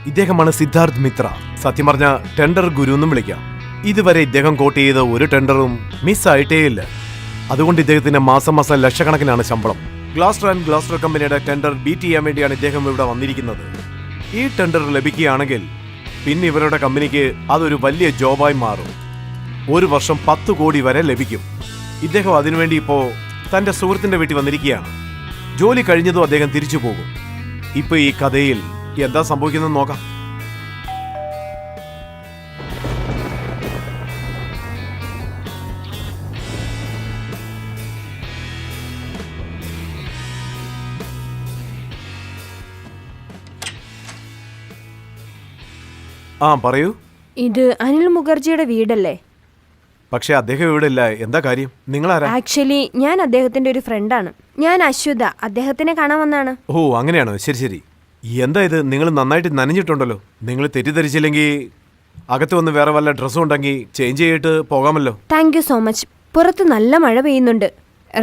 ഇദ്ദേഹമാണ് സിദ്ധാർത്ഥ് മിത്ര. സത്യം പറഞ്ഞ ടെൻഡർ ഗുരു എന്നും വിളിക്കാം. ഇതുവരെ ഇദ്ദേഹം കോട്ട് ചെയ്ത ഒരു ടെൻഡറും മിസ്സായിട്ടേയില്ല. അതുകൊണ്ട് ഇദ്ദേഹത്തിന് മാസം മാസം ലക്ഷക്കണക്കിനാണ് ശമ്പളം. ഗ്ലാസ്റ്റർ ആൻഡ് ഗ്ലാസ്റ്റർ കമ്പനിയുടെ ടെൻഡർ ബീറ്റ് ചെയ്യാൻ വേണ്ടിയാണ് ഇദ്ദേഹം ഇവിടെ വന്നിരിക്കുന്നത്. ഈ ടെൻഡർ ലഭിക്കുകയാണെങ്കിൽ പിന്നെ ഇവരുടെ കമ്പനിക്ക് അതൊരു വലിയ ജോബായി മാറും. ഒരു വർഷം 10 കോടി വരെ ലഭിക്കും. ഇദ്ദേഹം അതിനുവേണ്ടി ഇപ്പോൾ തന്റെ സുഹൃത്തിന്റെ വീട്ടിൽ വന്നിരിക്കുകയാണ്. ജോലി കഴിഞ്ഞതും അദ്ദേഹം തിരിച്ചു പോകും. ഇപ്പൊ ഈ കഥയിൽ എന്താ സംഭവിക്കുന്നത് നോക്കാം. ആ പറയൂ. ഇത് അനിൽ മുഖർജിയുടെ വീടല്ലേ? പക്ഷെ അദ്ദേഹം ഇവിടെ ഇല്ല. എന്താ കാര്യം? നിങ്ങളാരാ? ആക്ച്വലി ഞാൻ അദ്ദേഹത്തിന്റെ ഒരു ഫ്രണ്ടാണ്. ഞാൻ അശ്വത. അദ്ദേഹത്തിനെ കാണാൻ വന്നാണ്. ഓ അങ്ങനെയാണോ? ശരി ശരി. എന്താ ഇത്? നിങ്ങൾ നന്നായിട്ട് നനഞ്ഞിട്ടുണ്ടല്ലോ. നിങ്ങൾ തെറ്റിദ്ധരിച്ചില്ലെങ്കിൽ അകത്ത് വന്ന് വേറെ വല്ല ഡ്രസ്സും ഉണ്ടെങ്കിൽ ചേഞ്ച് ചെയ്തിട്ട് പോകാമല്ലോ. Thank you so much. പുറത്ത് നല്ല മഴ പെയ്യുന്നുണ്ട്.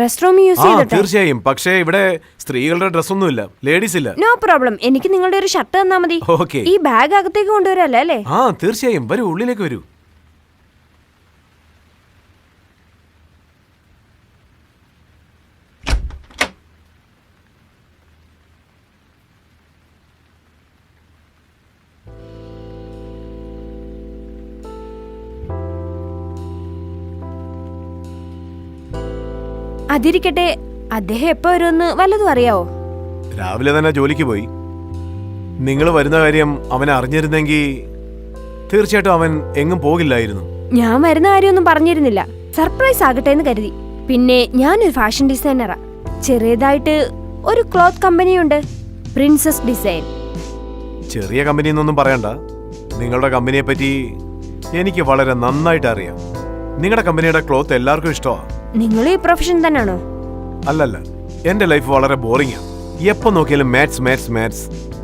റെസ്റ്റ് റൂം യൂസ് ചെയ്തിട്ട്? തീർച്ചയായും. പക്ഷേ ഇവിടെ സ്ത്രീകളുടെ ഡ്രസ്സൊന്നുമില്ല, ലേഡീസ് ഇല്ല. No problem. എനിക്ക് നിങ്ങളുടെ ഒരു ഷർട്ട് തന്നാ മതി. ഓക്കെ. ഈ ബാഗ് അകത്തേക്ക് കൊണ്ടുവരല്ലേ അല്ലേ? ആ തീർച്ചയായും. വരൂ, ഉള്ളിലേക്ക് വരൂ. അതിരിക്കട്ടെ, അദ്ദേഹം എപ്പോ വരുമെന്ന് വല്ലതും അറിയാവോ? രാവിലെ തന്നെ ജോലിക്ക് പോയി. നിങ്ങൾ വരുന്ന കാര്യം അവൻ അറിഞ്ഞിരുന്നെങ്കിൽ തീർച്ചയായിട്ടും അവൻ എങ്ങും പോകില്ലായിരുന്നു. ഞാൻ വരുന്ന കാര്യമൊന്നും പറഞ്ഞിരുന്നില്ല. സർപ്രൈസ് ആകട്ടെ എന്ന് കരുതി. പിന്നെ ഞാനൊരു ഫാഷൻ ഡിസൈനറാ. ചെറിയതായിട്ട് ഒരു ക്ലോത്ത് കമ്പനിയുണ്ട്, പ്രിൻസസ് ഡിസൈൻ. ചെറിയ കമ്പനി എന്നൊന്നും പറയണ്ട. നിങ്ങളുടെ കമ്പനിയെ പറ്റി എനിക്ക് വളരെ നന്നായിട്ട് അറിയാം. നിങ്ങളുടെ കമ്പനിയുടെ ക്ലോത്ത് എല്ലാവർക്കും ഇഷ്ടമാണ്. നിങ്ങൾ ഈ പ്രൊഫഷൻ തന്നെയാണോ? അല്ലല്ല, എന്റെ ലൈഫ് വളരെ ബോറിംഗ് ആണ്. എപ്പോ നോക്കിയാലും മാത്സ് മാത്സ് മാത്സ്.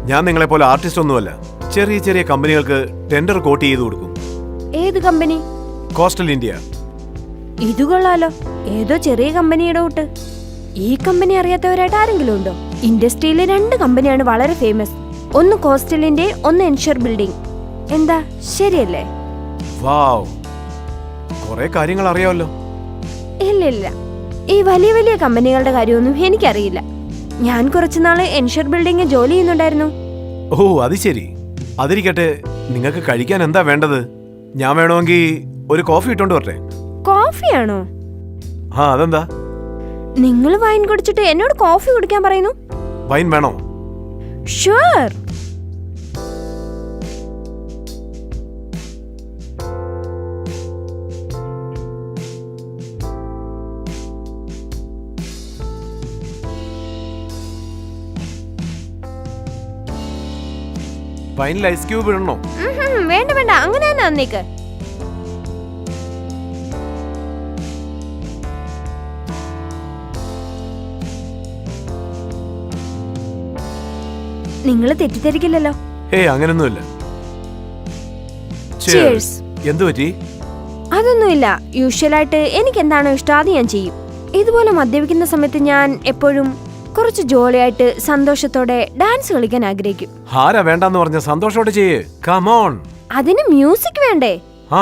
ഞാൻ നിങ്ങളെ പോലെ ആർട്ടിസ്റ്റ് ഒന്നുമല്ല. ചെറിയ ചെറിയ കമ്പനികൾക്ക് ടെൻഡർ കോട്ട് ചെയ്ത് കൊടുക്കും. ഏത് കമ്പനി? Coastal India. ഇത് കൊള്ളാലോ. ഏതോ ചെറിയ കമ്പനിയുടെ കൂട്ട്. ഈ കമ്പനി അറിയാത്തവരായിട്ട് ആരെങ്കിലും ഉണ്ടോ? ഇൻഡസ്ട്രിയിലെ 2 കമ്പനിയാണ് വളരെ ഫേമസ്. ഒന്ന് കോസ്റ്റൽ ഇന്ത്യ, ഒന്ന് എൻഷുർ ബിൽഡിംഗ്. എന്താ ശരിയല്ലേ? വാവ്, കുറെ കാര്യങ്ങൾ അറിയാമല്ലോ. ഇല്ല, ഈ വലിയ വലിയ കമ്പനികളുടെ കാര്യമൊന്നും എനിക്കറിയില്ല. ഞാൻ കുറച്ചുനാള് എൻഷുർ ബിൽഡിംഗ് ജോലി ചെയ്യുന്നുണ്ടായിരുന്നു. ഓ അത് ശരി. അതിരിക്കട്ടെ, നിങ്ങൾക്ക് കഴിക്കാൻ എന്താ വേണ്ടത്? ഞാൻ വേണമെങ്കിൽ ഒരു കോഫി ഇട്ടോണ്ട് വരട്ടെ. കോഫിയാണോ? ആ അതെന്താ? നിങ്ങൾ വൈൻ കുടിച്ചിട്ട് എന്നോട് കോഫി കുടിക്കാൻ പറയുന്നു? വൈൻ വേണോ? ഷുവർ. വൈനിൽ ഐസ് ക്യൂബ് ഇടണോ? വേണ്ട വേണ്ട, അങ്ങനെ തന്നെ അന്നേക്ക്. നിങ്ങൾ തെറ്റിദ്ധരിക്കില്ലല്ലോ? ഏയ് അങ്ങനൊന്നുമില്ല. Cheers. എന്തു പറ്റി? അതൊന്നുമില്ല. യൂഷ്വലായിട്ട് എനിക്ക് എന്താണോ ഇഷ്ടം അത് ഞാൻ ചെയ്യും. ഇതുപോലെ മദ്യപിക്കുന്ന സമയത്ത് ഞാൻ എപ്പോഴും കുറച്ച് ജോളിയായിട്ട് സന്തോഷത്തോടെ ഡാൻസ് കളിക്കാൻ ആഗ്രഹിക്കും. ആരാ വേണ്ടെന്ന് പറഞ്ഞ? സന്തോഷത്തോടെ ചെയ്യേ. Come on. അതിന് മ്യൂസിക് വേണ്ടേ? ആ